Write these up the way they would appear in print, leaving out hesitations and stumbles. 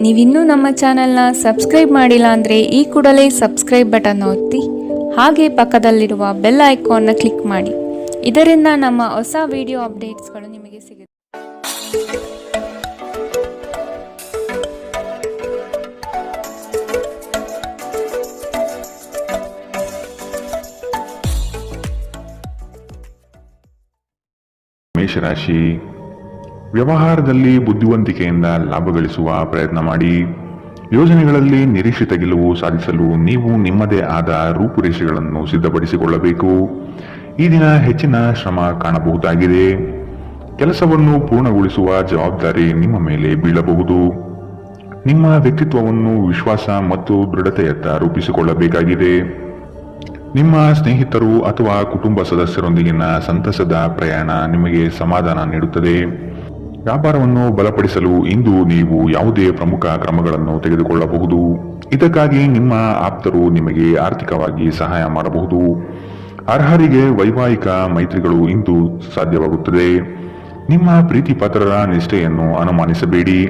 ನೀವಿನ್ನೂ ನಮ್ಮ ಚಾನೆಲ್ನ ಸಬ್ಸ್ಕ್ರೈಬ್ ಮಾಡಿಲ್ಲ ಅಂದರೆ ಈ ಕೂಡಲೇ ಸಬ್ಸ್ಕ್ರೈಬ್ ಬಟನ್ ಒತ್ತಿ ಹಾಗೆ ಪಕ್ಕದಲ್ಲಿರುವ ಬೆಲ್ ಐಕಾನ್ನ ಕ್ಲಿಕ್ ಮಾಡಿ. ಇದರಿಂದ ನಮ್ಮ ಹೊಸ ವಿಡಿಯೋ ಅಪ್ಡೇಟ್ಸ್ಗಳು ನಿಮಗೆ ಸಿಗುತ್ತೆ. ಮೇಷರಾಶಿ, ವ್ಯವಹಾರದಲ್ಲಿ ಬುದ್ಧಿವಂತಿಕೆಯಿಂದ ಲಾಭ ಗಳಿಸುವ ಪ್ರಯತ್ನ ಮಾಡಿ. ಯೋಜನೆಗಳಲ್ಲಿ ನಿರೀಕ್ಷಿತ ಗೆಲುವು ಸಾಧಿಸಲು ನೀವು ನಿಮ್ಮದೇ ಆದ ರೂಪುರೇಷೆಗಳನ್ನು ಸಿದ್ಧಪಡಿಸಿಕೊಳ್ಳಬೇಕು. ಈ ದಿನ ಹೆಚ್ಚಿನ ಶ್ರಮ ಕಾಣಬಹುದಾಗಿದೆ. ಕೆಲಸವನ್ನು ಪೂರ್ಣಗೊಳಿಸುವ ಜವಾಬ್ದಾರಿ ನಿಮ್ಮ ಮೇಲೆ ಬೀಳಬಹುದು. ನಿಮ್ಮ ವ್ಯಕ್ತಿತ್ವವನ್ನು ವಿಶ್ವಾಸ ಮತ್ತು ದೃಢತೆಯತ್ತ ರೂಪಿಸಿಕೊಳ್ಳಬೇಕಾಗಿದೆ. ನಿಮ್ಮ ಸ್ನೇಹಿತರು ಅಥವಾ ಕುಟುಂಬ ಸದಸ್ಯರೊಂದಿಗಿನ ಸಂತಸದ ಪ್ರಯಾಣ ನಿಮಗೆ ಸಮಾಧಾನ ನೀಡುತ್ತದೆ. ವ್ಯಾಪಾರವನ್ನು ಬಲಪಡಿಸಲು ಇಂದು ನೀವು ಯಾವುದೇ ಪ್ರಮುಖ ಕ್ರಮಗಳನ್ನು ತೆಗೆದುಕೊಳ್ಳಬಹುದು. ಇದಕ್ಕಾಗಿ ನಿಮ್ಮ ಆಪ್ತರು ನಿಮಗೆ ಆರ್ಥಿಕವಾಗಿ ಸಹಾಯ ಮಾಡಬಹುದು. ಅರ್ಹರಿಗೆ ವೈವಾಹಿಕ ಮೈತ್ರಿಗಳು ಇಂದು ಸಾಧ್ಯವಾಗುತ್ತದೆ. ನಿಮ್ಮ ಪ್ರೀತಿ ಪಾತ್ರರ ನಿಷ್ಠೆಯನ್ನು ಅನುಮಾನಿಸಬೇಡಿ.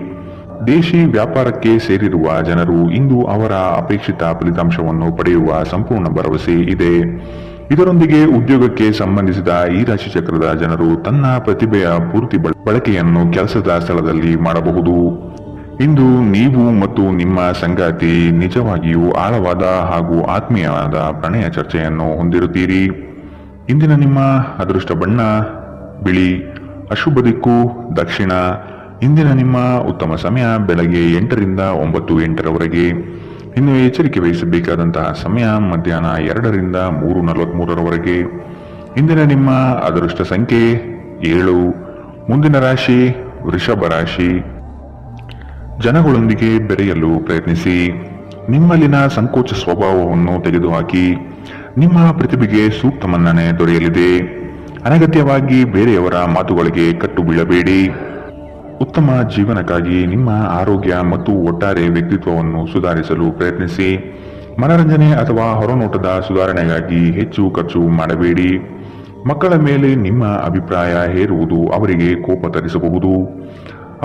ದೇಶಿ ವ್ಯಾಪಾರಕ್ಕೆ ಸೇರಿರುವ ಜನರು ಇಂದು ಅವರ ಅಪೇಕ್ಷಿತ ಫಲಿತಾಂಶವನ್ನು ಪಡೆಯುವ ಸಂಪೂರ್ಣ ಭರವಸೆ ಇದೆ. ಇದರೊಂದಿಗೆ ಉದ್ಯೋಗಕ್ಕೆ ಸಂಬಂಧಿಸಿದ ಈ ರಾಶಿಚಕ್ರದ ಜನರು ತನ್ನ ಪ್ರತಿಭೆಯ ಪೂರ್ತಿ ಬಳಕೆಯನ್ನು ಕೆಲಸದ ಸ್ಥಳದಲ್ಲಿ ಮಾಡಬಹುದು. ಇಂದು ನೀವು ಮತ್ತು ನಿಮ್ಮ ಸಂಗಾತಿ ನಿಜವಾಗಿಯೂ ಆಳವಾದ ಹಾಗೂ ಆತ್ಮೀಯವಾದ ಪ್ರಣಯ ಚರ್ಚೆಯನ್ನು ಹೊಂದಿರುತ್ತೀರಿ. ಇಂದಿನ ನಿಮ್ಮ ಅದೃಷ್ಟ ಬಣ್ಣ ಬಿಳಿ, ಅಶುಭ ದಿಕ್ಕು ದಕ್ಷಿಣ. ಇಂದಿನ ನಿಮ್ಮ ಉತ್ತಮ ಸಮಯ ಬೆಳಗ್ಗೆ 8 ರಿಂದ 9:08 ಇನ್ನು ಎಚ್ಚರಿಕೆ ವಹಿಸಬೇಕಾದಂತಹ ಸಮಯ ಮಧ್ಯಾಹ್ನ 2 ರಿಂದ 3:43 ಇಂದಿನ ನಿಮ್ಮ ಅದೃಷ್ಟ ಸಂಖ್ಯೆ 7. ಮುಂದಿನ ರಾಶಿ ವೃಷಭ ರಾಶಿ. ಜನಗಳೊಂದಿಗೆ ಬೆರೆಯಲು ಪ್ರಯತ್ನಿಸಿ. ನಿಮ್ಮಲ್ಲಿನ ಸಂಕೋಚ ಸ್ವಭಾವವನ್ನು ತೆಗೆದುಹಾಕಿ. ನಿಮ್ಮ ಪ್ರತಿಭೆಗೆ ಸೂಕ್ತ ಮನ್ನಣೆ ದೊರೆಯಲಿದೆ. ಅನಗತ್ಯವಾಗಿ ಬೇರೆಯವರ ಮಾತುಗಳಿಗೆ ಕಟ್ಟು ಬೀಳಬೇಡಿ. ಉತ್ತಮ ಜೀವನಕ್ಕಾಗಿ ನಿಮ್ಮ ಆರೋಗ್ಯ ಮತ್ತು ಒಟ್ಟಾರೆ ವ್ಯಕ್ತಿತ್ವವನ್ನು ಸುಧಾರಿಸಲು ಪ್ರಯತ್ನಿಸಿ. ಮನರಂಜನೆ ಅಥವಾ ಹೊರನೋಟದ ಸುಧಾರಣೆಗಾಗಿ ಹೆಚ್ಚು ಖರ್ಚು ಮಾಡಬೇಡಿ. ಮಕ್ಕಳ ಮೇಲೆ ನಿಮ್ಮ ಅಭಿಪ್ರಾಯ ಹೇರುವುದು ಅವರಿಗೆ ಕೋಪ ತರಿಸಬಹುದು.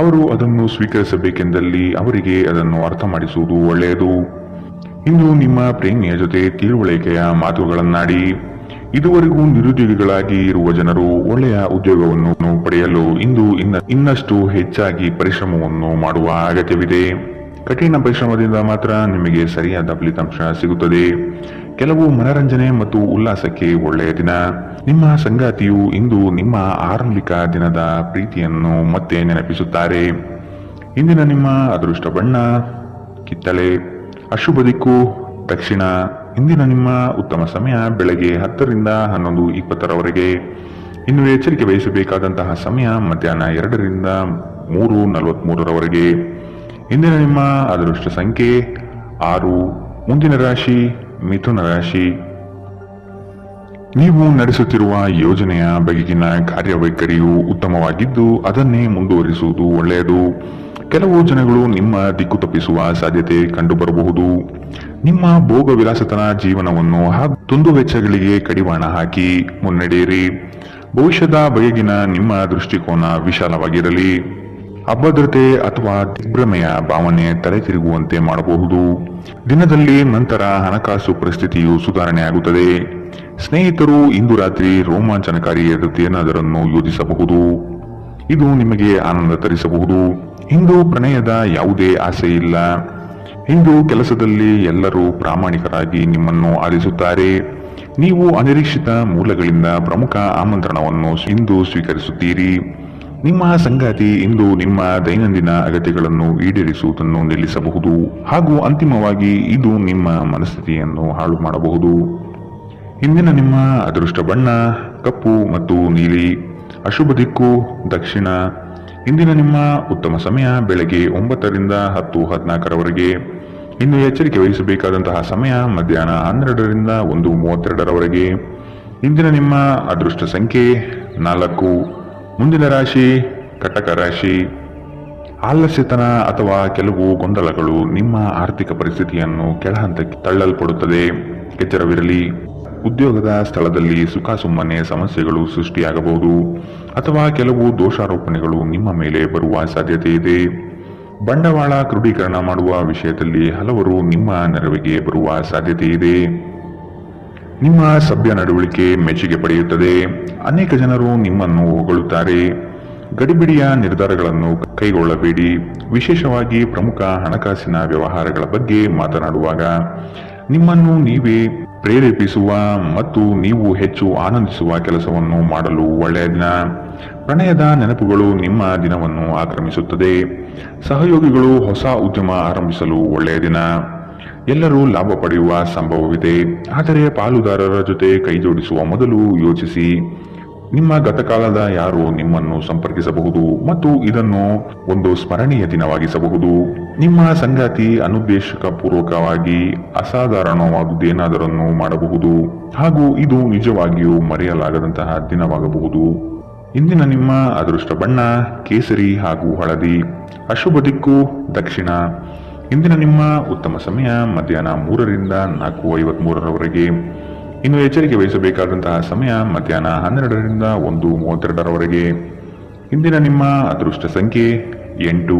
ಅವರು ಅದನ್ನು ಸ್ವೀಕರಿಸಬೇಕೆಂದಲ್ಲಿ ಅವರಿಗೆ ಅದನ್ನು ಅರ್ಥ ಮಾಡಿಸುವುದು ಒಳ್ಳೆಯದು. ಇಂದು ನಿಮ್ಮ ಪ್ರೇಮಿಯ ಜೊತೆ ತಿಳುವಳಿಕೆಯ ಮಾತುಗಳನ್ನಾಡಿ. ಇದುವರೆಗೂ ನಿರುದ್ಯೋಗಿಗಳಾಗಿ ಇರುವ ಜನರು ಒಳ್ಳೆಯ ಉದ್ಯೋಗವನ್ನು ಪಡೆಯಲು ಇಂದು ಇನ್ನಷ್ಟು ಹೆಚ್ಚಾಗಿ ಪರಿಶ್ರಮವನ್ನು ಮಾಡುವ ಅಗತ್ಯವಿದೆ. ಕಠಿಣ ಪರಿಶ್ರಮದಿಂದ ಮಾತ್ರ ನಿಮಗೆ ಸರಿಯಾದ ಫಲಿತಾಂಶ ಸಿಗುತ್ತದೆ. ಕೆಲವು ಮನರಂಜನೆ ಮತ್ತು ಉಲ್ಲಾಸಕ್ಕೆ ಒಳ್ಳೆಯ ದಿನ. ನಿಮ್ಮ ಸಂಗಾತಿಯು ಇಂದು ನಿಮ್ಮ ಆರಂಭಿಕ ದಿನದ ಪ್ರೀತಿಯನ್ನು ಮತ್ತೆ ನೆನಪಿಸುತ್ತಾರೆ. ಇಂದಿನ ನಿಮ್ಮ ಅದೃಷ್ಟ ಬಣ್ಣ ಕಿತ್ತಳೆ, ಅಶುಭ ದಿಕ್ಕು ದಕ್ಷಿಣ. ಇಂದಿನ ನಿಮ್ಮ ಉತ್ತಮ ಸಮಯ ಬೆಳಗ್ಗೆ 10 ರಿಂದ 11:20 ಇನ್ನು ಎಚ್ಚರಿಕೆ ವಹಿಸಬೇಕಾದಂತಹ ಸಮಯ ಮಧ್ಯಾಹ್ನ 2 ರಿಂದ 3:43 ಇಂದಿನ ನಿಮ್ಮ ಅದೃಷ್ಟ ಸಂಖ್ಯೆ 6. ಮುಂದಿನ ರಾಶಿ ಮಿಥುನ ರಾಶಿ. ನೀವು ನಡೆಸುತ್ತಿರುವ ಯೋಜನೆಯ ಬಗೆಗಿನ ಕಾರ್ಯವೈಖರಿಯು ಉತ್ತಮವಾಗಿದ್ದು ಅದನ್ನೇ ಮುಂದುವರಿಸುವುದು ಒಳ್ಳೆಯದು. ಕೆಲವು ಜನಗಳು ನಿಮ್ಮ ದಿಕ್ಕು ತಪ್ಪಿಸುವ ಸಾಧ್ಯತೆ ಕಂಡುಬರಬಹುದು. ನಿಮ್ಮ ಭೋಗ ವಿಲಾಸತನ ಜೀವನವನ್ನು ಹಾಗೂ ದುಂದುವೆಚ್ಚಗಳಿಗೆ ಕಡಿವಾಣ ಹಾಕಿ ಮುನ್ನಡೆಯಿರಿ. ಭವಿಷ್ಯದ ಬಗೆಗಿನ ನಿಮ್ಮ ದೃಷ್ಟಿಕೋನ ವಿಶಾಲವಾಗಿರಲಿ. ಅಭದ್ರತೆ ಅಥವಾ ದಿಗ್ಭ್ರಮೆಯ ಭಾವನೆ ತಲೆ ತಿರುಗುವಂತೆ ಮಾಡಬಹುದು. ದಿನದಲ್ಲಿ ನಂತರ ಹಣಕಾಸು ಪರಿಸ್ಥಿತಿಯು ಸುಧಾರಣೆಯಾಗುತ್ತದೆ. ಸ್ನೇಹಿತರು ಇಂದು ರಾತ್ರಿ ರೋಮಾಂಚನಕಾರಿಯಾದದ್ದೇನಾದರನ್ನು ಯೋಜಿಸಬಹುದು. ಇದು ನಿಮಗೆ ಆನಂದ ತರಿಸಬಹುದು. ಇಂದು ಪ್ರಣಯದ ಯಾವುದೇ ಆಸೆ ಇಲ್ಲ. ಇಂದು ಕೆಲಸದಲ್ಲಿ ಎಲ್ಲರೂ ಪ್ರಾಮಾಣಿಕರಾಗಿ ನಿಮ್ಮನ್ನು ಆಲಿಸುತ್ತಾರೆ. ನೀವು ಅನಿರೀಕ್ಷಿತ ಮೂಲಗಳಿಂದ ಪ್ರಮುಖ ಆಮಂತ್ರಣವನ್ನು ಇಂದು ಸ್ವೀಕರಿಸುತ್ತೀರಿ. ನಿಮ್ಮ ಸಂಗಾತಿ ಇಂದು ನಿಮ್ಮ ದೈನಂದಿನ ಅಗತ್ಯಗಳನ್ನು ಈಡೇರಿಸುವುದನ್ನು ನಿಲ್ಲಿಸಬಹುದು ಹಾಗೂ ಅಂತಿಮವಾಗಿ ಇದು ನಿಮ್ಮ ಮನಸ್ಥಿತಿಯನ್ನು ಹಾಳು ಮಾಡಬಹುದು. ಇಂದಿನ ನಿಮ್ಮ ಅದೃಷ್ಟ ಬಣ್ಣ ಕಪ್ಪು ಮತ್ತು ನೀಲಿ, ಅಶುಭ ದಿಕ್ಕು ದಕ್ಷಿಣ. ಇಂದಿನ ನಿಮ್ಮ ಉತ್ತಮ ಸಮಯ ಬೆಳಗ್ಗೆ 9 ರಿಂದ 10:14 ಇನ್ನು ಎಚ್ಚರಿಕೆ ವಹಿಸಬೇಕಾದಂತಹ ಸಮಯ ಮಧ್ಯಾಹ್ನ 12 ರಿಂದ 1:32 ಇಂದಿನ ನಿಮ್ಮ ಅದೃಷ್ಟ ಸಂಖ್ಯೆ 4. ಮುಂದಿನ ರಾಶಿ ಕಟಕ ರಾಶಿ. ಆಲಸ್ಯತನ ಅಥವಾ ಕೆಲವು ಗೊಂದಲಗಳು ನಿಮ್ಮ ಆರ್ಥಿಕ ಪರಿಸ್ಥಿತಿಯನ್ನು ಕೆಳಹಂತಕ್ಕೆ ತಳ್ಳಲ್ಪಡುತ್ತದೆ. ಎಚ್ಚರವಿರಲಿ. ಉದ್ಯೋಗದ ಸ್ಥಳದಲ್ಲಿ ಸುಖಾಸುಮ್ಮನೆ ಸಮಸ್ಯೆಗಳು ಸೃಷ್ಟಿಯಾಗಬಹುದು ಅಥವಾ ಕೆಲವು ದೋಷಾರೋಪಣೆಗಳು ನಿಮ್ಮ ಮೇಲೆ ಬರುವ ಸಾಧ್ಯತೆ ಇದೆ. ಬಂಡವಾಳ ಕ್ರೋಢೀಕರಣ ಮಾಡುವ ವಿಷಯದಲ್ಲಿ ಹಲವರು ನಿಮ್ಮ ನೆರವಿಗೆ ಬರುವ ಸಾಧ್ಯತೆ ಇದೆ. ನಿಮ್ಮ ಸಭ್ಯ ನಡವಳಿಕೆ ಮೆಚ್ಚುಗೆ ಪಡೆಯುತ್ತದೆ. ಅನೇಕ ಜನರು ನಿಮ್ಮನ್ನು ಹೊಗಳುತ್ತಾರೆ. ಗಡಿಬಿಡಿಯ ನಿರ್ಧಾರಗಳನ್ನು ಕೈಗೊಳ್ಳಬೇಡಿ. ವಿಶೇಷವಾಗಿ ಪ್ರಮುಖ ಹಣಕಾಸಿನ ವ್ಯವಹಾರಗಳ ಬಗ್ಗೆ ಮಾತನಾಡುವಾಗ ನಿಮ್ಮನ್ನು ನೀವೇ ಪ್ರೇರೇಪಿಸುವ ಮತ್ತು ನೀವು ಹೆಚ್ಚು ಆನಂದಿಸುವ ಕೆಲಸವನ್ನು ಮಾಡಲು ಒಳ್ಳೆಯ ದಿನ. ಪ್ರಣಯದ ನೆನಪುಗಳು ನಿಮ್ಮ ದಿನವನ್ನು ಆಕ್ರಮಿಸುತ್ತದೆ. ಸಹಯೋಗಿಗಳು ಹೊಸ ಉದ್ಯಮ ಆರಂಭಿಸಲು ಒಳ್ಳೆಯ ದಿನ. ಎಲ್ಲರೂ ಲಾಭ ಪಡೆಯುವ ಸಂಭವವಿದೆ, ಆದರೆ ಪಾಲುದಾರರ ಜೊತೆ ಕೈಜೋಡಿಸುವ ಮೊದಲು ಯೋಚಿಸಿ. ನಿಮ್ಮ ಗತಕಾಲದ ಯಾರು ನಿಮ್ಮನ್ನು ಸಂಪರ್ಕಿಸಬಹುದು ಮತ್ತು ಇದನ್ನು ಒಂದು ಸ್ಮರಣೀಯ ದಿನವಾಗಿಸಬಹುದು. ನಿಮ್ಮ ಸಂಗಾತಿ ಅನುದ್ದೇಶಕ ಪೂರ್ವಕವಾಗಿ ಅಸಾಧಾರಣವಾದುದೇನಾದರನ್ನು ಮಾಡಬಹುದು ಹಾಗೂ ಇದು ನಿಜವಾಗಿಯೂ ಮರೆಯಲಾಗದಂತಹ ದಿನವಾಗಬಹುದು. ಇಂದಿನ ನಿಮ್ಮ ಅದೃಷ್ಟ ಬಣ್ಣ ಕೇಸರಿ ಹಾಗೂ ಹಳದಿ. ಅಶುಭ ದಿಕ್ಕು ದಕ್ಷಿಣ. ಇಂದಿನ ನಿಮ್ಮ ಉತ್ತಮ ಸಮಯ ಮಧ್ಯಾಹ್ನ 3ರಿಂದ 4:53ರವರೆಗೆ. ಇನ್ನು ಎಚ್ಚರಿಕೆ ವಹಿಸಬೇಕಾದಂತಹ ಸಮಯ ಮಧ್ಯಾಹ್ನ 12ರಿಂದ 1:32ರವರೆಗೆ. ಇಂದಿನ ನಿಮ್ಮ ಅದೃಷ್ಟ ಸಂಖ್ಯೆ 8.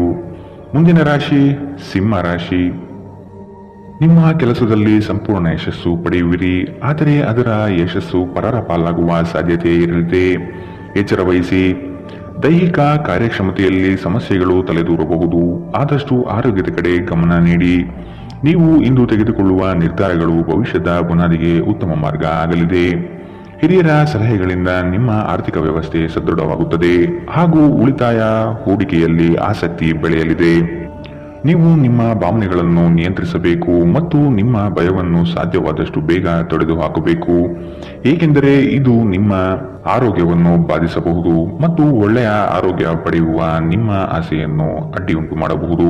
ಮುಂದಿನ ರಾಶಿ ಸಿಂಹ ರಾಶಿ. ನಿಮ್ಮ ಕೆಲಸದಲ್ಲಿ ಸಂಪೂರ್ಣ ಯಶಸ್ಸು ಪಡೆಯುವಿರಿ, ಆದರೆ ಅದರ ಯಶಸ್ಸು ಪರರ ಪಾಲಾಗುವ ಸಾಧ್ಯತೆ ಇರಲಿದೆ. ಎಚ್ಚರ ವಹಿಸಿ. ದೈಹಿಕ ಕಾರ್ಯಕ್ಷಮತೆಯಲ್ಲಿ ಸಮಸ್ಯೆಗಳು ತಲೆದೂರಬಹುದು. ಆದಷ್ಟು ಆರೋಗ್ಯದ ಕಡೆ ಗಮನ ನೀಡಿ. ನೀವು ಇಂದು ತೆಗೆದುಕೊಳ್ಳುವ ನಿರ್ಧಾರಗಳು ಭವಿಷ್ಯದ ಬುನಾದಿಗೆ ಉತ್ತಮ ಮಾರ್ಗ ಆಗಲಿದೆ. ಹಿರಿಯರ ಸಲಹೆಗಳಿಂದ ನಿಮ್ಮ ಆರ್ಥಿಕ ವ್ಯವಸ್ಥೆ ಸದೃಢವಾಗುತ್ತದೆ ಹಾಗೂ ಉಳಿತಾಯ ಹೂಡಿಕೆಯಲ್ಲಿ ಆಸಕ್ತಿ ಬೆಳೆಯಲಿದೆ. ನೀವು ನಿಮ್ಮ ಭಾವನೆಗಳನ್ನು ನಿಯಂತ್ರಿಸಬೇಕು ಮತ್ತು ನಿಮ್ಮ ಭಯವನ್ನು ಸಾಧ್ಯವಾದಷ್ಟು ಬೇಗ ತೊಡೆದುಹಾಕಬೇಕು, ಏಕೆಂದರೆ ಇದು ನಿಮ್ಮ ಆರೋಗ್ಯವನ್ನು ಬಾಧಿಸಬಹುದು ಮತ್ತು ಒಳ್ಳೆಯ ಆರೋಗ್ಯ ಪಡೆಯುವ ನಿಮ್ಮ ಆಸೆಯನ್ನು ಅಡ್ಡಿಯುಂಟು ಮಾಡಬಹುದು.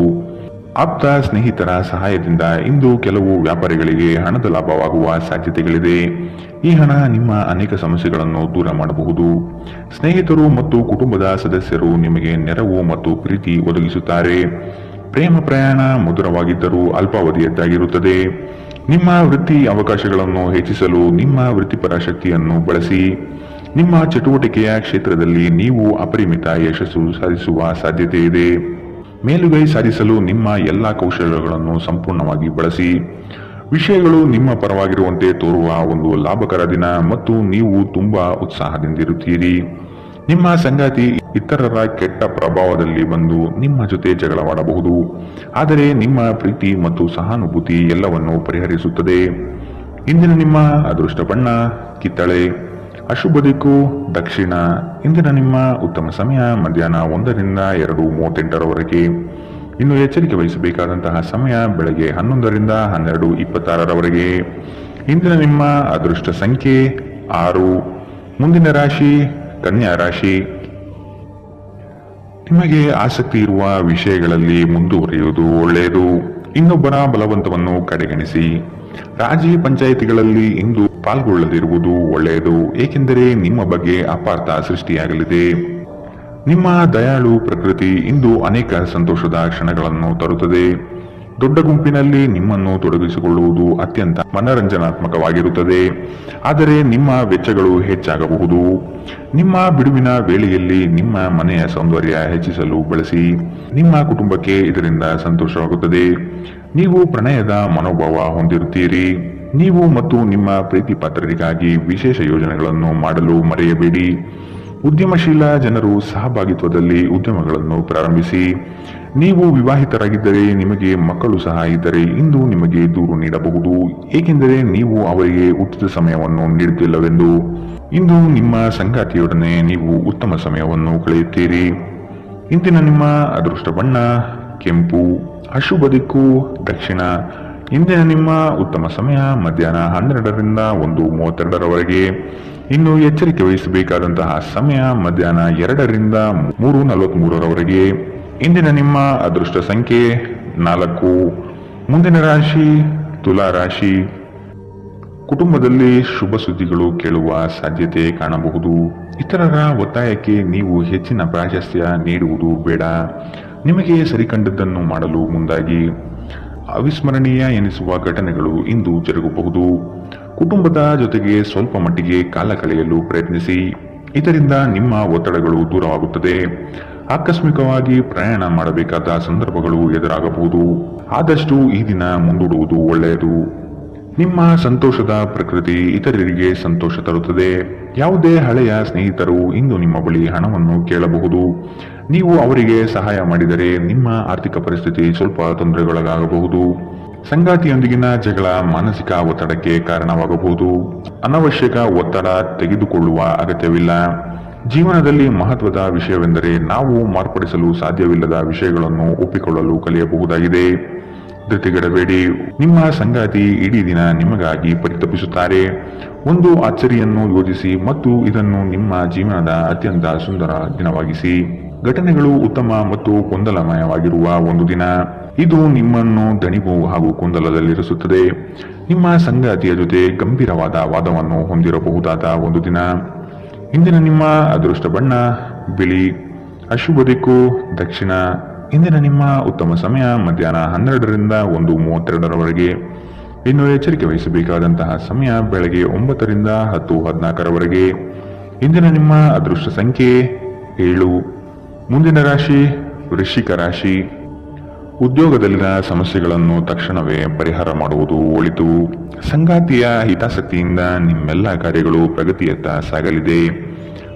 ಆಪ್ತ ಸ್ನೇಹಿತರ ಸಹಾಯದಿಂದ ಇಂದು ಕೆಲವು ವ್ಯಾಪಾರಿಗಳಿಗೆ ಹಣದ ಲಾಭವಾಗುವ ಸಾಧ್ಯತೆಗಳಿದೆ. ಈ ಹಣ ನಿಮ್ಮ ಅನೇಕ ಸಮಸ್ಯೆಗಳನ್ನು ದೂರ ಮಾಡಬಹುದು. ಸ್ನೇಹಿತರು ಮತ್ತು ಕುಟುಂಬದ ಸದಸ್ಯರು ನಿಮಗೆ ನೆರವು ಮತ್ತು ಪ್ರೀತಿ ಒದಗಿಸುತ್ತಾರೆ. ಪ್ರೇಮ ಪ್ರಯಾಣ ಮಧುರವಾಗಿದ್ದರೂ ಅಲ್ಪಾವಧಿಯದ್ದಾಗಿರುತ್ತದೆ. ನಿಮ್ಮ ವೃತ್ತಿ ಅವಕಾಶಗಳನ್ನು ಹೆಚ್ಚಿಸಲು ನಿಮ್ಮ ವೃತ್ತಿಪರ ಶಕ್ತಿಯನ್ನು ಬಳಸಿ. ನಿಮ್ಮ ಚಟುವಟಿಕೆಯ ಕ್ಷೇತ್ರದಲ್ಲಿ ನೀವು ಅಪರಿಮಿತ ಯಶಸ್ಸು ಸಾಧಿಸುವ ಸಾಧ್ಯತೆ ಇದೆ. ಮೇಲುಗೈ ಸಾಧಿಸಲು ನಿಮ್ಮ ಎಲ್ಲಾ ಕೌಶಲ್ಯಗಳನ್ನು ಸಂಪೂರ್ಣವಾಗಿ ಬಳಸಿ. ವಿಷಯಗಳು ನಿಮ್ಮ ಪರವಾಗಿರುವಂತೆ ತೋರುವ ಒಂದು ಲಾಭಕರ ದಿನ ಮತ್ತು ನೀವು ತುಂಬಾ ಉತ್ಸಾಹದಿಂದಿರುತ್ತೀರಿ. ನಿಮ್ಮ ಸಂಗಾತಿ ಇತರರ ಕೆಟ್ಟ ಪ್ರಭಾವದಲ್ಲಿ ಬಂದು ನಿಮ್ಮ ಜೊತೆ ಜಗಳವಾಡಬಹುದು, ಆದರೆ ನಿಮ್ಮ ಪ್ರೀತಿ ಮತ್ತು ಸಹಾನುಭೂತಿ ಎಲ್ಲವನ್ನು ಪರಿಹರಿಸುತ್ತದೆ. ಇಂದಿನ ನಿಮ್ಮ ಅದೃಷ್ಟ ಬಣ್ಣ ಕಿತ್ತಳೆ. ಅಶುಭ ದಿಕ್ಕು ದಕ್ಷಿಣ. ಇಂದಿನ ನಿಮ್ಮ ಉತ್ತಮ ಸಮಯ ಮಧ್ಯಾಹ್ನ 1ರಿಂದ 2:38ರವರೆಗೆ. ಇನ್ನು ಎಚ್ಚರಿಕೆ ವಹಿಸಬೇಕಾದಂತಹ ಸಮಯ ಬೆಳಗ್ಗೆ 11ರಿಂದ 12:26ರವರೆಗೆ. ಇಂದಿನ ನಿಮ್ಮ ಅದೃಷ್ಟ ಸಂಖ್ಯೆ 6. ಮುಂದಿನ ರಾಶಿ ಕನ್ಯಾ ರಾಶಿ. ನಿಮಗೆ ಆಸಕ್ತಿ ಇರುವ ವಿಷಯಗಳಲ್ಲಿ ಮುಂದುವರಿಯುವುದು ಒಳ್ಳೆಯದು. ಇನ್ನೊಬ್ಬರ ಬಲವಂತವನ್ನು ಕಡೆಗಣಿಸಿ. ರಾಜಿ ಪಂಚಾಯಿತಿಗಳಲ್ಲಿ ಇಂದು ಪಾಲ್ಗೊಳ್ಳದಿರುವುದು ಒಳ್ಳೆಯದು, ಏಕೆಂದರೆ ನಿಮ್ಮ ಬಗ್ಗೆ ಅಪಾರ್ಥ ಸೃಷ್ಟಿಯಾಗಲಿದೆ. ನಿಮ್ಮ ದಯಾಳು ಪ್ರಕೃತಿ ಇಂದು ಅನೇಕ ಸಂತೋಷದ ಕ್ಷಣಗಳನ್ನು ತರುತ್ತದೆ. ದೊಡ್ಡ ಗುಂಪಿನಲ್ಲಿ ನಿಮ್ಮನ್ನು ತೊಡಗಿಸಿಕೊಳ್ಳುವುದು ಅತ್ಯಂತ ಮನರಂಜನಾತ್ಮಕವಾಗಿರುತ್ತದೆ, ಆದರೆ ನಿಮ್ಮ ವೆಚ್ಚಗಳು ಹೆಚ್ಚಾಗಬಹುದು. ನಿಮ್ಮ ಬಿಡುವಿನ ವೇಳೆಯಲ್ಲಿ ನಿಮ್ಮ ಮನೆಯ ಸೌಂದರ್ಯ ಹೆಚ್ಚಿಸಲು ಬಳಸಿ. ನಿಮ್ಮ ಕುಟುಂಬಕ್ಕೆ ಇದರಿಂದ ಸಂತೋಷವಾಗುತ್ತದೆ. ನೀವು ಪ್ರಣಯದ ಮನೋಭಾವ ಹೊಂದಿರುತ್ತೀರಿ. ನೀವು ಮತ್ತು ನಿಮ್ಮ ಪ್ರೀತಿ ಪಾತ್ರರಿಗಾಗಿ ವಿಶೇಷ ಯೋಜನೆಗಳನ್ನು ಮಾಡಲು ಮರೆಯಬೇಡಿ. ಉದ್ಯಮಶೀಲ ಜನರು ಸಹಭಾಗಿತ್ವದಲ್ಲಿ ಉದ್ಯಮಗಳನ್ನು ಪ್ರಾರಂಭಿಸಿ. ನೀವು ವಿವಾಹಿತರಾಗಿದ್ದರೆ ನಿಮಗೆ ಮಕ್ಕಳು ಸಹ ಇದ್ದರೆ ಇಂದು ನಿಮಗೆ ದೂರು ನೀಡಬಹುದು, ಏಕೆಂದರೆ ನೀವು ಅವರಿಗೆ ಉಚಿತ ಸಮಯವನ್ನು ನೀಡುತ್ತಿಲ್ಲವೆಂದು. ಇಂದು ನಿಮ್ಮ ಸಂಗಾತಿಯೊಡನೆ ನೀವು ಉತ್ತಮ ಸಮಯವನ್ನು ಕಳೆಯುತ್ತೀರಿ. ಇಂದಿನ ನಿಮ್ಮ ಅದೃಷ್ಟ ಬಣ್ಣ ಕೆಂಪು. ಅಶುಭ ದಿಕ್ಕು ದಕ್ಷಿಣ. ಇಂದಿನ ನಿಮ್ಮ ಉತ್ತಮ ಸಮಯ ಮಧ್ಯಾಹ್ನ 12ರಿಂದ 1:32ರವರೆಗೆ. ಇನ್ನು ಎಚ್ಚರಿಕೆ ವಹಿಸಬೇಕಾದಂತಹ ಸಮಯ ಮಧ್ಯಾಹ್ನ 2ರಿಂದ 3:43ರವರೆಗೆ. ಇಂದಿನ ನಿಮ್ಮ ಅದೃಷ್ಟ ಸಂಖ್ಯೆ 4. ಮುಂದಿನ ರಾಶಿ ತುಲಾ ರಾಶಿ. ಕುಟುಂಬದಲ್ಲಿ ಶುಭ ಸುದ್ದಿಗಳು ಕೇಳುವ ಸಾಧ್ಯತೆ ಕಾಣಬಹುದು. ಇತರರ ಒತ್ತಾಯಕ್ಕೆ ನೀವು ಹೆಚ್ಚಿನ ಪ್ರಾಶಸ್ತ್ಯ ನೀಡುವುದು ಬೇಡ. ನಿಮಗೆ ಸರಿಕಂಡದ್ದನ್ನು ಮಾಡಲು ಮುಂದಾಗಿ. ಅವಿಸ್ಮರಣೀಯ ಎನಿಸುವ ಘಟನೆಗಳು ಇಂದು ಜರುಗಬಹುದು. ಕುಟುಂಬದ ಜೊತೆಗೆ ಸ್ವಲ್ಪ ಮಟ್ಟಿಗೆ ಕಾಲ ಕಳೆಯಲು ಪ್ರಯತ್ನಿಸಿ. ಇದರಿಂದ ನಿಮ್ಮ ಒತ್ತಡಗಳು ದೂರವಾಗುತ್ತದೆ. ಆಕಸ್ಮಿಕವಾಗಿ ಪ್ರಯಾಣ ಮಾಡಬೇಕಾದ ಸಂದರ್ಭಗಳು ಎದುರಾಗಬಹುದು. ಆದಷ್ಟು ಈ ದಿನ ಮುಂದೂಡುವುದು ಒಳ್ಳೆಯದು. ನಿಮ್ಮ ಸಂತೋಷದ ಪ್ರಕೃತಿ ಇತರರಿಗೆ ಸಂತೋಷ ತರುತ್ತದೆ. ಯಾವುದೇ ಹಳೆಯ ಸ್ನೇಹಿತರು ಇಂದು ನಿಮ್ಮ ಬಳಿ ಹಣವನ್ನು ಕೇಳಬಹುದು. ನೀವು ಅವರಿಗೆ ಸಹಾಯ ಮಾಡಿದರೆ ನಿಮ್ಮ ಆರ್ಥಿಕ ಪರಿಸ್ಥಿತಿ ಸ್ವಲ್ಪ ತೊಂದರೆಗೊಳಗಾಗಬಹುದು. ಸಂಗಾತಿಯೊಂದಿಗಿನ ಜಗಳ ಮಾನಸಿಕ ಒತ್ತಡಕ್ಕೆ ಕಾರಣವಾಗಬಹುದು. ಅನವಶ್ಯಕ ಒತ್ತಡ ತೆಗೆದುಕೊಳ್ಳುವ ಅಗತ್ಯವಿಲ್ಲ. ಜೀವನದಲ್ಲಿ ಮಹತ್ವದ ವಿಷಯವೆಂದರೆ ನಾವು ಮಾರ್ಪಡಿಸಲು ಸಾಧ್ಯವಿಲ್ಲದ ವಿಷಯಗಳನ್ನು ಒಪ್ಪಿಕೊಳ್ಳಲು ಕಲಿಯಬಹುದಾಗಿದೆ. ಧೃತಿಗೆಡಬೇಡಿ. ನಿಮ್ಮ ಸಂಗಾತಿ ಇಡೀ ದಿನ ನಿಮಗಾಗಿ ಪರಿತಪಿಸುತ್ತಾರೆ. ಒಂದು ಅಚ್ಚರಿಯನ್ನು ಯೋಜಿಸಿ ಮತ್ತು ಇದನ್ನು ನಿಮ್ಮ ಜೀವನದ ಅತ್ಯಂತ ಸುಂದರ ದಿನವಾಗಿಸಿ. ಘಟನೆಗಳು ಉತ್ತಮ ಮತ್ತು ಗೊಂದಲಮಯವಾಗಿರುವ ಒಂದು ದಿನ. ಇದು ನಿಮ್ಮನ್ನು ದಣಿವು ಹಾಗೂ ಗೊಂದಲದಲ್ಲಿರಿಸುತ್ತದೆ. ನಿಮ್ಮ ಸಂಗಾತಿಯ ಜೊತೆ ಗಂಭೀರವಾದ ವಾದವನ್ನು ಹೊಂದಿರಬಹುದಾದ ಒಂದು ದಿನ. ಇಂದಿನ ನಿಮ್ಮ ಅದೃಷ್ಟ ಬಣ್ಣ ಬಿಳಿ. ಅಶುಭ ದಿಕ್ಕು ದಕ್ಷಿಣ. ಇಂದಿನ ನಿಮ್ಮ ಉತ್ತಮ ಸಮಯ ಮಧ್ಯಾಹ್ನ 12ರಿಂದ 1:32ರವರೆಗೆ. ಇನ್ನು ಎಚ್ಚರಿಕೆ ವಹಿಸಬೇಕಾದಂತಹ ಸಮಯ ಬೆಳಗ್ಗೆ 9ರಿಂದ 10:14ರವರೆಗೆ. ಇಂದಿನ ನಿಮ್ಮ ಅದೃಷ್ಟ ಸಂಖ್ಯೆ 7. ಮುಂದಿನ ರಾಶಿ ವೃಶ್ಚಿಕ ರಾಶಿ. ಉದ್ಯೋಗದಲ್ಲಿನ ಸಮಸ್ಯೆಗಳನ್ನು ತಕ್ಷಣವೇ ಪರಿಹಾರ ಮಾಡುವುದು ಒಳಿತು. ಸಂಗಾತಿಯ ಹಿತಾಸಕ್ತಿಯಿಂದ ನಿಮ್ಮೆಲ್ಲ ಕಾರ್ಯಗಳು ಪ್ರಗತಿಯತ್ತ ಸಾಗಲಿದೆ.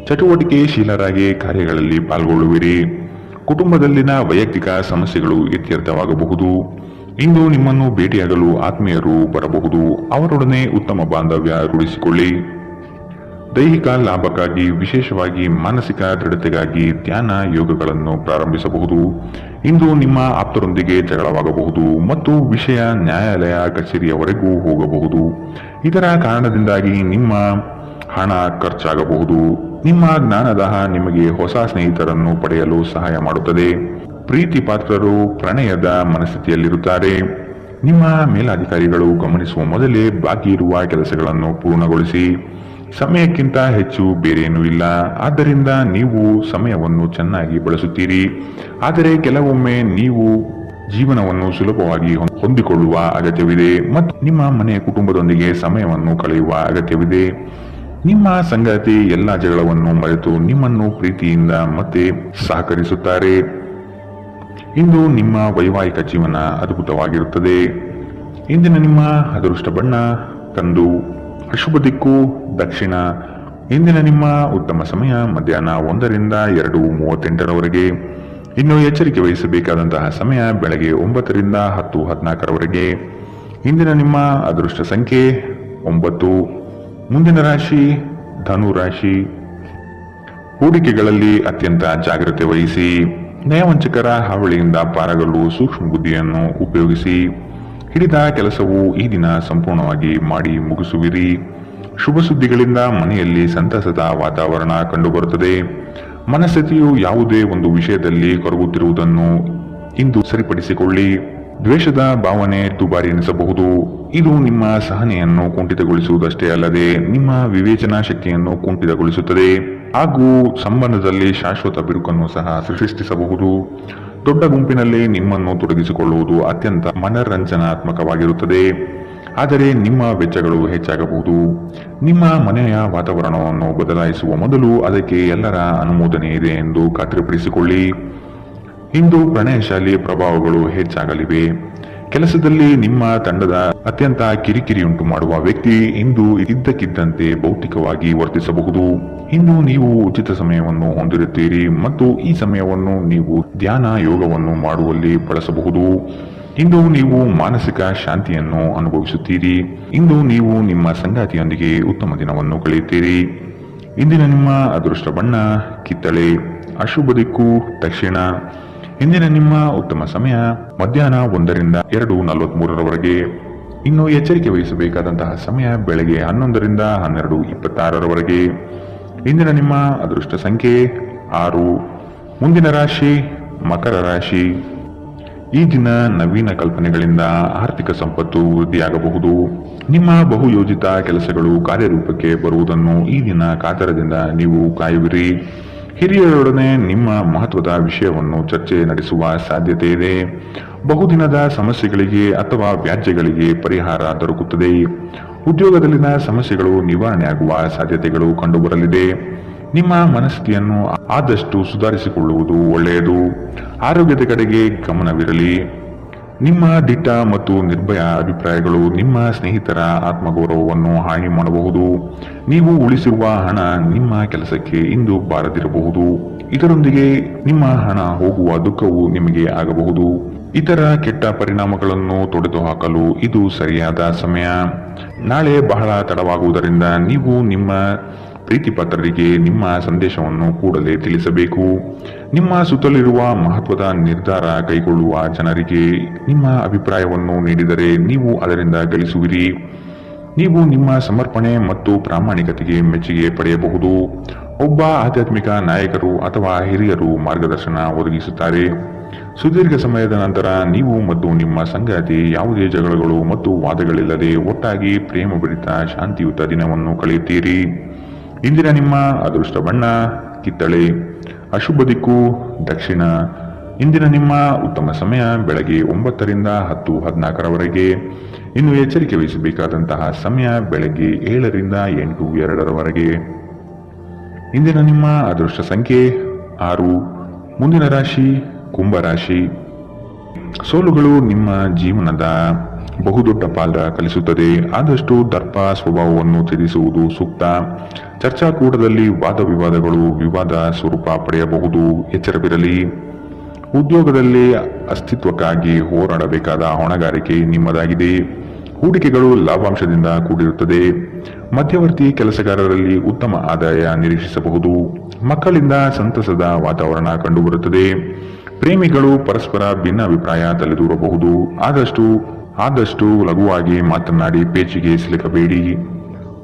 ಚಟುವಟಿಕೆಶೀಲರಾಗಿ ಕಾರ್ಯಗಳಲ್ಲಿ ಪಾಲ್ಗೊಳ್ಳುವಿರಿ. ಕುಟುಂಬದಲ್ಲಿನ ವೈಯಕ್ತಿಕ ಸಮಸ್ಯೆಗಳು ಇತ್ಯರ್ಥವಾಗಬಹುದು. ಇಂದು ನಿಮ್ಮನ್ನು ಭೇಟಿಯಾಗಲು ಆತ್ಮೀಯರು ಬರಬಹುದು. ಅವರೊಡನೆ ಉತ್ತಮ ಬಾಂಧವ್ಯ ರೂಢಿಸಿಕೊಳ್ಳಿ. ದೈಹಿಕ ಲಾಭಕ್ಕಾಗಿ ವಿಶೇಷವಾಗಿ ಮಾನಸಿಕ ದೃಢತೆಗಾಗಿ ಧ್ಯಾನ ಯೋಗಗಳನ್ನು ಪ್ರಾರಂಭಿಸಬಹುದು. ಇಂದು ನಿಮ್ಮ ಆಪ್ತರೊಂದಿಗೆ ಜಗಳವಾಗಬಹುದು ಮತ್ತು ವಿಷಯ ನ್ಯಾಯಾಲಯ ಕಚೇರಿಯವರೆಗೂ ಹೋಗಬಹುದು. ಇದರ ಕಾರಣದಿಂದಾಗಿ ನಿಮ್ಮ ಹಣ ಖರ್ಚಾಗಬಹುದು. ನಿಮ್ಮ ಜ್ಞಾನದಾಹ ನಿಮಗೆ ಹೊಸ ಸ್ನೇಹಿತರನ್ನು ಪಡೆಯಲು ಸಹಾಯ ಮಾಡುತ್ತದೆ. ಪ್ರೀತಿ ಪಾತ್ರರು ಪ್ರಣಯದ ಮನಸ್ಥಿತಿಯಲ್ಲಿರುತ್ತಾರೆ. ನಿಮ್ಮ ಮೇಲಾಧಿಕಾರಿಗಳು ಗಮನಿಸುವ ಮೊದಲೇ ಬಾಕಿ ಇರುವ ಕೆಲಸಗಳನ್ನು ಪೂರ್ಣಗೊಳಿಸಿ. ಸಮಯಕ್ಕಿಂತ ಹೆಚ್ಚು ಬೇರೇನೂ ಇಲ್ಲ. ಆದ್ದರಿಂದ ನೀವು ಸಮಯವನ್ನು ಚೆನ್ನಾಗಿ ಬಳಸುತ್ತೀರಿ. ಆದರೆ ಕೆಲವೊಮ್ಮೆ ನೀವು ಜೀವನವನ್ನು ಸುಲಭವಾಗಿ ಹೊಂದಿಕೊಳ್ಳುವ ಅಗತ್ಯವಿದೆ ಮತ್ತು ನಿಮ್ಮ ಮನೆಯ ಕುಟುಂಬದೊಂದಿಗೆ ಸಮಯವನ್ನು ಕಳೆಯುವ ಅಗತ್ಯವಿದೆ. ನಿಮ್ಮ ಸಂಗಾತಿ ಎಲ್ಲ ಜಗಳವನ್ನು ಮರೆತು ನಿಮ್ಮನ್ನು ಪ್ರೀತಿಯಿಂದ ಮತ್ತೆ ಸಹಕರಿಸುತ್ತಾರೆ. ಇಂದು ನಿಮ್ಮ ವೈವಾಹಿಕ ಜೀವನ ಅದ್ಭುತವಾಗಿರುತ್ತದೆ. ಇಂದಿನ ನಿಮ್ಮ ಅದೃಷ್ಟ ಬಣ್ಣ ಕಂದು. ಅಶುಭ ದಿಕ್ಕು ದಕ್ಷಿಣ. ಇಂದಿನ ನಿಮ್ಮ ಉತ್ತಮ ಸಮಯ ಮಧ್ಯಾಹ್ನ 1ರಿಂದ 2:38ರವರೆಗೆ. ಇನ್ನು ಎಚ್ಚರಿಕೆ ವಹಿಸಬೇಕಾದಂತಹ ಸಮಯ ಬೆಳಗ್ಗೆ 9ರಿಂದ 10:14ರವರೆಗೆ. ಇಂದಿನ ನಿಮ್ಮ ಅದೃಷ್ಟ ಸಂಖ್ಯೆ 9. ಮುಂದಿನ ರಾಶಿ ಧನು ರಾಶಿ. ಹೂಡಿಕೆಗಳಲ್ಲಿ ಅತ್ಯಂತ ಜಾಗ್ರತೆ ವಹಿಸಿ. ನಯವಂಚಕರ ಹಾವಳಿಯಿಂದ ಪಾರಾಗಲು ಸೂಕ್ಷ್ಮ ಬುದ್ಧಿಯನ್ನು ಉಪಯೋಗಿಸಿ. ಹಿಡಿದ ಕೆಲಸವು ಈ ದಿನ ಸಂಪೂರ್ಣವಾಗಿ ಮಾಡಿ ಮುಗಿಸುವಿರಿ. ಶುಭ ಸುದ್ದಿಗಳಿಂದ ಮನೆಯಲ್ಲಿ ಸಂತಸದ ವಾತಾವರಣ ಕಂಡುಬರುತ್ತದೆ. ಮನಸ್ಥಿತಿಯು ಯಾವುದೇ ಒಂದು ವಿಷಯದಲ್ಲಿ ಕೊರಗುತ್ತಿರುವುದನ್ನು ಇಂದು ಸರಿಪಡಿಸಿಕೊಳ್ಳಿ. ದ್ವೇಷದ ಭಾವನೆ ದುಬಾರಿ ಎನಿಸಬಹುದು. ಇದು ನಿಮ್ಮ ಸಹನೆಯನ್ನು ಕುಂಠಿತಗೊಳಿಸುವುದಷ್ಟೇ ಅಲ್ಲದೆ ನಿಮ್ಮ ವಿವೇಚನಾ ಶಕ್ತಿಯನ್ನು ಕುಂಠಿತಗೊಳಿಸುತ್ತದೆ ಹಾಗೂ ಸಂಬಂಧದಲ್ಲಿ ಶಾಶ್ವತ ಬಿರುಕನ್ನು ಸಹ ಸೃಷ್ಟಿಸಬಹುದು. ದೊಡ್ಡ ಗುಂಪಿನಲ್ಲಿ ನಿಮ್ಮನ್ನು ತೊಡಗಿಸಿಕೊಳ್ಳುವುದು ಅತ್ಯಂತ ಮನರಂಜನಾತ್ಮಕವಾಗಿರುತ್ತದೆ. ಆದರೆ ನಿಮ್ಮ ವೆಚ್ಚಗಳು ಹೆಚ್ಚಾಗಬಹುದು. ನಿಮ್ಮ ಮನೆಯ ವಾತಾವರಣವನ್ನು ಬದಲಾಯಿಸುವ ಮೊದಲು ಅದಕ್ಕೆ ಎಲ್ಲರ ಅನುಮೋದನೆ ಇದೆ ಎಂದು ಖಾತ್ರಿಪಡಿಸಿಕೊಳ್ಳಿ. ಇಂದು ಪ್ರಣಯಶಾಲಿ ಪ್ರಭಾವಗಳು ಹೆಚ್ಚಾಗಲಿವೆ. ಕೆಲಸದಲ್ಲಿ ನಿಮ್ಮ ತಂಡದ ಅತ್ಯಂತ ಕಿರಿಕಿರಿಯುಂಟು ಮಾಡುವ ವ್ಯಕ್ತಿ ಇಂದು ಇದ್ದಕ್ಕಿದ್ದಂತೆ ಭೌತಿಕವಾಗಿ ವರ್ತಿಸಬಹುದು. ಇಂದು ನೀವು ಉಚಿತ ಸಮಯವನ್ನು ಹೊಂದಿರುತ್ತೀರಿ ಮತ್ತು ಈ ಸಮಯವನ್ನು ನೀವು ಧ್ಯಾನ ಯೋಗವನ್ನು ಮಾಡುವಲ್ಲಿ ಬಳಸಬಹುದು. ಇಂದು ನೀವು ಮಾನಸಿಕ ಶಾಂತಿಯನ್ನು ಅನುಭವಿಸುತ್ತೀರಿ. ಇಂದು ನೀವು ನಿಮ್ಮ ಸಂಗಾತಿಯೊಂದಿಗೆ ಉತ್ತಮ ದಿನವನ್ನು ಕಳೆಯುತ್ತೀರಿ. ಇಂದಿನ ನಿಮ್ಮ ಅದೃಷ್ಟ ಬಣ್ಣ ಕಿತ್ತಳೆ. ಅಶುಭ ದಿಕ್ಕು ದಕ್ಷಿಣ. ಇಂದಿನ ನಿಮ್ಮ ಉತ್ತಮ ಸಮಯ ಮಧ್ಯಾಹ್ನ 1ರಿಂದ 2:43ರವರೆಗೆ. ಇನ್ನು ಎಚ್ಚರಿಕೆ ವಹಿಸಬೇಕಾದಂತಹ ಸಮಯ ಬೆಳಗ್ಗೆ 11ರಿಂದ 12:26ರವರೆಗೆ. ಇಂದಿನ ನಿಮ್ಮ ಅದೃಷ್ಟ ಸಂಖ್ಯೆ 6. ಮುಂದಿನ ರಾಶಿ ಮಕರ ರಾಶಿ. ಈ ದಿನ ನವೀನ ಕಲ್ಪನೆಗಳಿಂದ ಆರ್ಥಿಕ ಸಂಪತ್ತು ವೃದ್ಧಿಯಾಗಬಹುದು. ನಿಮ್ಮ ಬಹುಯೋಜಿತ ಕೆಲಸಗಳು ಕಾರ್ಯರೂಪಕ್ಕೆ ಬರುವುದನ್ನು ಈ ದಿನ ಕಾತರದಿಂದ ನೀವು ಕಾಯುವಿರಿ. ಹಿರಿಯರೊಡನೆ ನಿಮ್ಮ ಮಹತ್ವದ ವಿಷಯವನ್ನು ಚರ್ಚೆ ನಡೆಸುವ ಸಾಧ್ಯತೆ ಇದೆ. ಬಹುದಿನದ ಸಮಸ್ಯೆಗಳಿಗೆ ಅಥವಾ ವ್ಯಾಜ್ಯಗಳಿಗೆ ಪರಿಹಾರ ದೊರಕುತ್ತದೆ. ಉದ್ಯೋಗದಲ್ಲಿನ ಸಮಸ್ಯೆಗಳು ನಿವಾರಣೆಯಾಗುವ ಸಾಧ್ಯತೆಗಳು ಕಂಡುಬರಲಿದೆ. ನಿಮ್ಮ ಮನಸ್ಥಿತಿಯನ್ನು ಆದಷ್ಟು ಸುಧಾರಿಸಿಕೊಳ್ಳುವುದು ಒಳ್ಳೆಯದು. ಆರೋಗ್ಯದ ಕಡೆಗೆ ಗಮನವಿರಲಿ. ನಿಮ್ಮ ದಿಟ್ಟ ಮತ್ತು ನಿರ್ಭಯ ಅಭಿಪ್ರಾಯಗಳು ನಿಮ್ಮ ಸ್ನೇಹಿತರ ಆತ್ಮಗೌರವವನ್ನು ಹಾನಿ ಮಾಡಬಹುದು. ನೀವು ಉಳಿಸಿರುವ ಹಣ ನಿಮ್ಮ ಕೆಲಸಕ್ಕೆ ಇಂದು ಬಾರದಿರಬಹುದು. ಇದರೊಂದಿಗೆ ನಿಮ್ಮ ಹಣ ಹೋಗುವ ದುಃಖವು ನಿಮಗೆ ಆಗಬಹುದು. ಇತರ ಕೆಟ್ಟ ಪರಿಣಾಮಗಳನ್ನು ತೊಡೆದುಹಾಕಲು ಇದು ಸರಿಯಾದ ಸಮಯ. ನಾಳೆ ಬಹಳ ತಡವಾಗುವುದರಿಂದ ನೀವು ನಿಮ್ಮ ಪ್ರೀತಿ ಪಾತ್ರರಿಗೆ ನಿಮ್ಮ ಸಂದೇಶವನ್ನು ಕೂಡಲೇ ತಿಳಿಸಬೇಕು. ನಿಮ್ಮ ಸುತ್ತಲಿರುವ ಮಹತ್ವದ ನಿರ್ಧಾರ ಕೈಗೊಳ್ಳುವ ಜನರಿಗೆ ನಿಮ್ಮ ಅಭಿಪ್ರಾಯವನ್ನು ನೀಡಿದರೆ ನೀವು ಅದರಿಂದ ಗಳಿಸುವಿರಿ. ನೀವು ನಿಮ್ಮ ಸಮರ್ಪಣೆ ಮತ್ತು ಪ್ರಾಮಾಣಿಕತೆಗೆ ಮೆಚ್ಚುಗೆ ಪಡೆಯಬಹುದು. ಒಬ್ಬ ಆಧ್ಯಾತ್ಮಿಕ ನಾಯಕರು ಅಥವಾ ಹಿರಿಯರು ಮಾರ್ಗದರ್ಶನ ಒದಗಿಸುತ್ತಾರೆ. ಸುದೀರ್ಘ ಸಮಯದ ನಂತರ ನೀವು ಮತ್ತು ನಿಮ್ಮ ಸಂಗಾತಿ ಯಾವುದೇ ಜಗಳಗಳು ಮತ್ತು ವಾದಗಳಿಲ್ಲದೆ ಒಟ್ಟಾಗಿ ಪ್ರೇಮಭರಿತ ಶಾಂತಿಯುತ ದಿನವನ್ನು ಕಳೆಯುತ್ತೀರಿ. ಇಂದಿನ ನಿಮ್ಮ ಅದೃಷ್ಟ ಬಣ್ಣ ಕಿತ್ತಳೆ. ಅಶುಭ ದಿಕ್ಕು ದಕ್ಷಿಣ. ಇಂದಿನ ನಿಮ್ಮ ಉತ್ತಮ ಸಮಯ ಬೆಳಗ್ಗೆ 9 ರಿಂದ 10:14 ಇನ್ನು ಎಚ್ಚರಿಕೆ ವಹಿಸಬೇಕಾದಂತಹ ಸಮಯ ಬೆಳಗ್ಗೆ 7 ರಿಂದ 8:02 ಇಂದಿನ ನಿಮ್ಮ ಅದೃಷ್ಟ ಸಂಖ್ಯೆ 6. ಮುಂದಿನ ರಾಶಿ ಕುಂಭರಾಶಿ. ಸೋಲುಗಳು ನಿಮ್ಮ ಜೀವನದ ಬಹುದೊಡ್ಡ ಪಾಲ ಕಲಿಸುತ್ತದೆ. ಆದಷ್ಟು ದರ್ಪ ಸ್ವಭಾವವನ್ನು ತ್ಯಜಿಸುವುದು ಸೂಕ್ತ. ಚರ್ಚಾಕೂಟದಲ್ಲಿ ವಾದ ವಿವಾದಗಳು ವಿವಾದ ಸ್ವರೂಪ ಪಡೆಯಬಹುದು. ಎಚ್ಚರವಿರಲಿ. ಉದ್ಯೋಗದಲ್ಲಿ ಅಸ್ತಿತ್ವಕ್ಕಾಗಿ ಹೋರಾಡಬೇಕಾದ ಹೊಣೆಗಾರಿಕೆ ನಿಮ್ಮದಾಗಿದೆ. ಹೂಡಿಕೆಗಳು ಲಾಭಾಂಶದಿಂದ ಕೂಡಿರುತ್ತದೆ. ಮಧ್ಯವರ್ತಿ ಕೆಲಸಗಾರರಲ್ಲಿ ಉತ್ತಮ ಆದಾಯ ನಿರೀಕ್ಷಿಸಬಹುದು. ಮಕ್ಕಳಿಂದ ಸಂತಸದ ವಾತಾವರಣ ಕಂಡುಬರುತ್ತದೆ. ಪ್ರೇಮಿಗಳು ಪರಸ್ಪರ ಭಿನ್ನಾಭಿಪ್ರಾಯ ತಲೆದೂರಬಹುದು. ಆದಷ್ಟು ಲಘುವಾಗಿ ಮಾತನಾಡಿ ಪೇಚಿಗೆ ಸಿಲುಕಬೇಡಿ.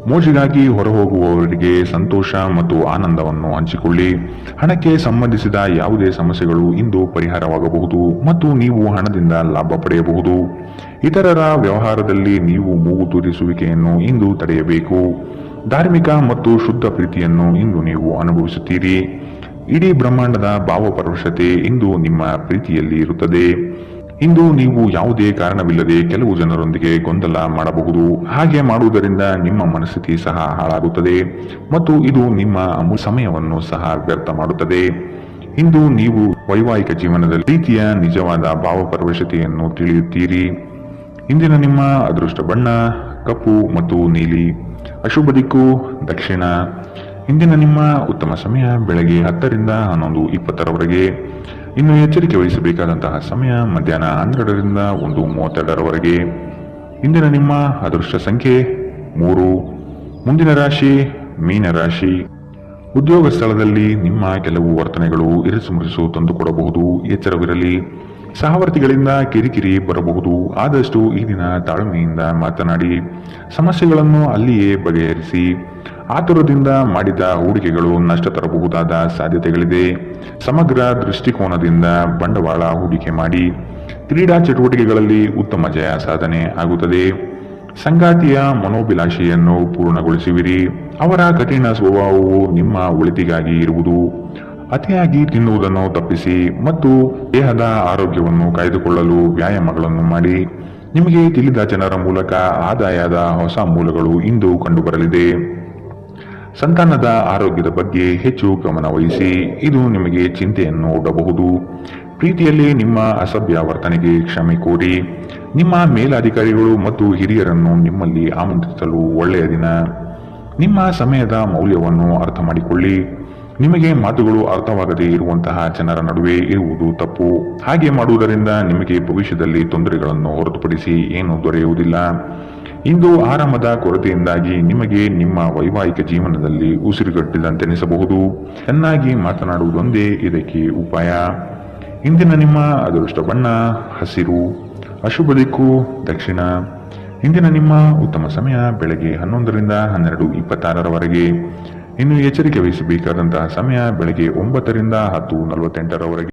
ಮೋಜಿಗಾಗಿ ಹೊರಹೋಗುವವರಿಗೆ ಸಂತೋಷ ಮತ್ತು ಆನಂದವನ್ನು ಹಂಚಿಕೊಳ್ಳಿ. ಹಣಕ್ಕೆ ಸಂಬಂಧಿಸಿದ ಯಾವುದೇ ಸಮಸ್ಯೆಗಳು ಇಂದು ಪರಿಹಾರವಾಗಬಹುದು ಮತ್ತು ನೀವು ಹಣದಿಂದ ಲಾಭ ಪಡೆಯಬಹುದು. ಇತರರ ವ್ಯವಹಾರದಲ್ಲಿ ನೀವು ಮೂಗು ತೂರಿಸುವಿಕೆಯನ್ನು ಇಂದು ತಡೆಯಬೇಕು. ಧಾರ್ಮಿಕ ಮತ್ತು ಶುದ್ಧ ಪ್ರೀತಿಯನ್ನು ಇಂದು ನೀವು ಅನುಭವಿಸುತ್ತೀರಿ. ಇಡೀ ಬ್ರಹ್ಮಾಂಡದ ಭಾವಪರವಶತೆ ಇಂದು ನಿಮ್ಮ ಪ್ರೀತಿಯಲ್ಲಿ ಇರುತ್ತದೆ. ಇಂದು ನೀವು ಯಾವುದೇ ಕಾರಣವಿಲ್ಲದೆ ಕೆಲವು ಜನರೊಂದಿಗೆ ಗೊಂದಲ ಮಾಡಬಹುದು. ಹಾಗೆ ಮಾಡುವುದರಿಂದ ನಿಮ್ಮ ಮನಸ್ಥಿತಿ ಸಹ ಹಾಳಾಗುತ್ತದೆ ಮತ್ತು ಇದು ನಿಮ್ಮ ಸಮಯವನ್ನು ಸಹ ವ್ಯರ್ಥ ಮಾಡುತ್ತದೆ. ಇಂದು ನೀವು ವೈವಾಹಿಕ ಜೀವನದಲ್ಲಿ ಪ್ರೀತಿಯ ನಿಜವಾದ ಭಾವಪರವಶತೆಯನ್ನು ತಿಳಿಯುತ್ತೀರಿ. ಇಂದಿನ ನಿಮ್ಮ ಅದೃಷ್ಟ ಬಣ್ಣ ಕಪ್ಪು ಮತ್ತು ನೀಲಿ. ಅಶುಭ ದಿಕ್ಕು ದಕ್ಷಿಣ. ಇಂದಿನ ನಿಮ್ಮ ಉತ್ತಮ ಸಮಯ ಬೆಳಗ್ಗೆ 10 ರಿಂದ 11:20 ಇನ್ನು ಎಚ್ಚರಿಕೆ ವಹಿಸಬೇಕಾದಂತಹ ಸಮಯ ಮಧ್ಯಾಹ್ನ 12 ರಿಂದ 1:32 ಇಂದಿನ ನಿಮ್ಮ ಅದೃಷ್ಟ ಸಂಖ್ಯೆ 3. ಮುಂದಿನ ರಾಶಿ ಮೀನರಾಶಿ. ಉದ್ಯೋಗ ಸ್ಥಳದಲ್ಲಿ ನಿಮ್ಮ ಕೆಲವು ವರ್ತನೆಗಳು ಇರಿಸುಮುರಿಸು ತಂದುಕೊಡಬಹುದು. ಎಚ್ಚರವಿರಲಿ. ಸಹವರ್ತಿಗಳಿಂದ ಕಿರಿಕಿರಿ ಬರಬಹುದು. ಆದಷ್ಟು ಈ ದಿನ ತಾಳ್ಮೆಯಿಂದ ಮಾತನಾಡಿ ಸಮಸ್ಯೆಗಳನ್ನು ಅಲ್ಲಿಯೇ ಬಗೆಹರಿಸಿ. ಆತುರದಿಂದ ಮಾಡಿದ ಹೂಡಿಕೆಗಳು ನಷ್ಟ ತರಬಹುದಾದ ಸಾಧ್ಯತೆಗಳಿದೆ. ಸಮಗ್ರ ದೃಷ್ಟಿಕೋನದಿಂದ ಬಂಡವಾಳ ಹೂಡಿಕೆ ಮಾಡಿ. ಕ್ರೀಡಾ ಚಟುವಟಿಕೆಗಳಲ್ಲಿ ಉತ್ತಮ ಜಯ ಸಾಧನೆ ಆಗುತ್ತದೆ. ಸಂಗಾತಿಯ ಮನೋಭಿಲಾಷೆಯನ್ನು ಪೂರ್ಣಗೊಳಿಸುವಿರಿ. ಅವರ ಕಠಿಣ ಸ್ವಭಾವವು ನಿಮ್ಮ ಒಳಿತಿಗಾಗಿ ಇರುವುದು. ಅತಿಯಾಗಿ ತಿನ್ನುವುದನ್ನು ತಪ್ಪಿಸಿ ಮತ್ತು ದೇಹದ ಆರೋಗ್ಯವನ್ನು ಕಾಯ್ದುಕೊಳ್ಳಲು ವ್ಯಾಯಾಮಗಳನ್ನು ಮಾಡಿ. ನಿಮಗೆ ತಿಳಿದ ಜನರ ಮೂಲಕ ಆದಾಯದ ಹೊಸ ಮೂಲಗಳು ಇಂದು ಕಂಡುಬರಲಿದೆ. ಸಂತಾನದ ಆರೋಗ್ಯದ ಬಗ್ಗೆ ಹೆಚ್ಚು ಗಮನ ವಹಿಸಿ. ಇದು ನಿಮಗೆ ಚಿಂತೆಯನ್ನು ಒಡ್ಡಬಹುದು. ಪ್ರೀತಿಯಲ್ಲಿ ನಿಮ್ಮ ಅಸಭ್ಯ ವರ್ತನೆಗೆ ಕ್ಷಮೆ ಕೋರಿ. ನಿಮ್ಮ ಮೇಲಾಧಿಕಾರಿಗಳು ಮತ್ತು ಹಿರಿಯರನ್ನು ನಿಮ್ಮಲ್ಲಿ ಆಮಂತ್ರಿಸಲು ಒಳ್ಳೆಯ ದಿನ. ನಿಮ್ಮ ಸಮಯದ ಮೌಲ್ಯವನ್ನು ಅರ್ಥ ಮಾಡಿಕೊಳ್ಳಿ. ನಿಮಗೆ ಮಾತುಗಳು ಅರ್ಥವಾಗದೇ ಇರುವಂತಹ ಜನರ ನಡುವೆ ಇರುವುದು ತಪ್ಪು. ಹಾಗೆ ಮಾಡುವುದರಿಂದ ನಿಮಗೆ ಭವಿಷ್ಯದಲ್ಲಿ ತೊಂದರೆಗಳನ್ನು ಹೊರತುಪಡಿಸಿ ಏನೂ ದೊರೆಯುವುದಿಲ್ಲ. ಇಂದು ಆರಾಮದ ಕೊರತೆಯಿಂದಾಗಿ ನಿಮಗೆ ನಿಮ್ಮ ವೈವಾಹಿಕ ಜೀವನದಲ್ಲಿ ಉಸಿರುಗಟ್ಟಿದಂತೆನಿಸಬಹುದು. ಚೆನ್ನಾಗಿ ಮಾತನಾಡುವುದೊಂದೇ ಇದಕ್ಕೆ ಉಪಾಯ. ಇಂದಿನ ನಿಮ್ಮ ಅದೃಷ್ಟ ಬಣ್ಣ ಹಸಿರು. ಅಶುಭ ದಿಕ್ಕು ದಕ್ಷಿಣ. ಇಂದಿನ ನಿಮ್ಮ ಉತ್ತಮ ಸಮಯ ಬೆಳಗ್ಗೆ 11 ರಿಂದ 12:26 ಇನ್ನು ಎಚ್ಚರಿಕೆ ವಹಿಸಬೇಕಾದಂತಹ ಸಮಯ ಬೆಳಗ್ಗೆ 9 ರಿಂದ 10:48